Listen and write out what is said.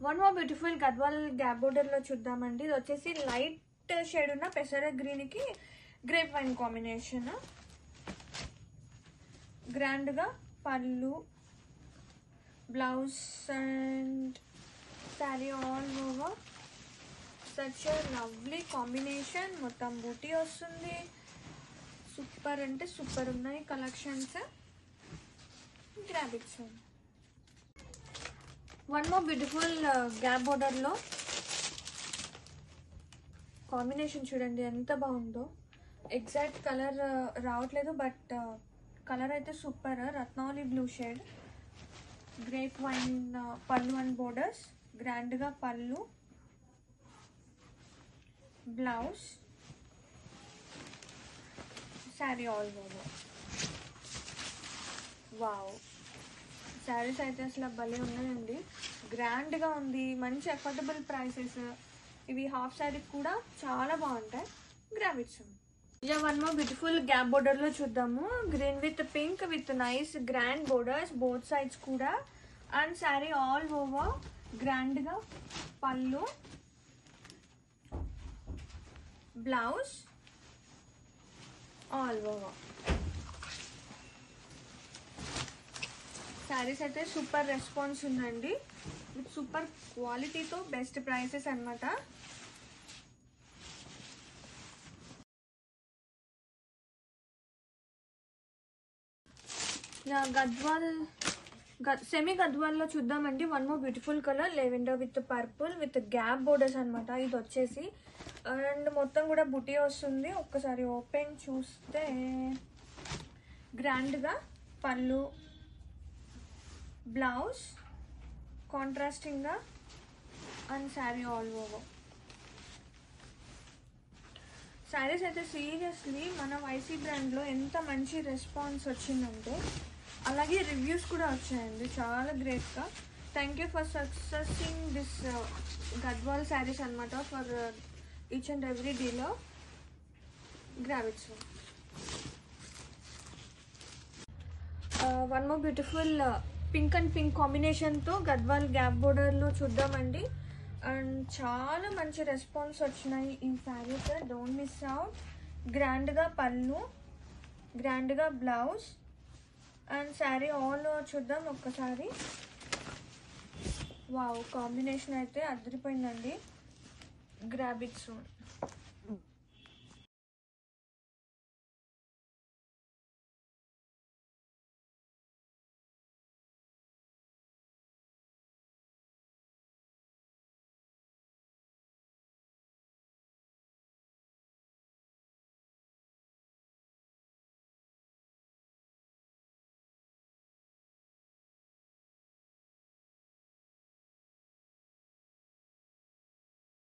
One more beautiful Gadwal gap border లో చూద్దామండి. ఇది వచ్చేసి లైట్ షేడ్ ఉన్న పెసర గ్రీన్ కి గ్రేప్ వైన్ కాంబినేషన్. గ్రాండ్ గా పళ్ళు, blouse and sari all over. Such lovely combination. మొత్తం బూటీ వస్తుంది. సూపర్ అంటే సూపర్ ఉన్నాయి collections. Grab it soon. One more beautiful gap border లో కాంబినేషన్ చూడండి ఎంత బాగుందో. ఎగ్జాక్ట్ కలర్ రావట్లేదు, బట్ కలర్ అయితే super. Ratnavali blue shade, grape wine పళ్ళు అండ్ బోర్డర్స్. గ్రాండ్ గా పళ్ళు, blouse, sari all over. Wow, saris అయితే అసలు భలే ఉన్నాయండి. గ్రాండ్గా ఉంది, మంచి అఫోర్డబుల్ ప్రైసెస్. ఇవి హాఫ్ శారీ కూడా చాలా బాగుంటాయి. గ్రావిట్స్. ఇక వన్ మోర్ బ్యూటిఫుల్ గ్యాప్ బోర్డర్లో చూద్దాము. Green with pink with nice grand borders both sides కూడా. అండ్ శారీ ఆల్ ఓవర్ గ్రాండ్గా పళ్ళు, బ్లౌజ్ ఆల్ ఓవర్. శారీస్ అయితే సూపర్ రెస్పాన్స్ ఉందండి. విత్ సూపర్ క్వాలిటీతో బెస్ట్ ప్రైసెస్ అన్నమాట. గద్వాల్ సెమీ గద్వాల్లో చూద్దామండి. One more beautiful colour lavender with purple with gap borders అనమాట. ఇది వచ్చేసి అండ్ మొత్తం కూడా బుటీ వస్తుంది. ఒక్కసారి ఓపెన్ చూస్తే గ్రాండ్గా పళ్ళు, బ్లౌజ్ కాంట్రాస్టింగ్గా and sari all over. Saris అయితే సీరియస్లీ మన వైసీ బ్రాండ్లో ఎంత మంచి రెస్పాన్స్ వచ్చిందంటే, అలాగే రివ్యూస్ కూడా వచ్చాయండి చాలా గ్రేట్గా. Thank you for accessing this Gadwal saris అనమాట ఫర్ ఈచ్ అండ్ ఎవ్రీ డీలో. గ్రావిట్స్. One more beautiful pink and pink కాంబినేషన్తో గద్వాల్ గ్యాప్ బోర్డర్లో చూద్దామండి. అండ్ చాలా మంచి రెస్పాన్స్ వచ్చినాయి ఈ శారీస్. Don't miss out. గ్రాండ్గా పళ్ళు, గ్రాండ్గా బ్లౌజ్ అండ్ శారీ ఆల్ చూద్దాం ఒక్కసారి. వావ్, కాంబినేషన్ అయితే అదిరిపోయిందండి. Grab it soon.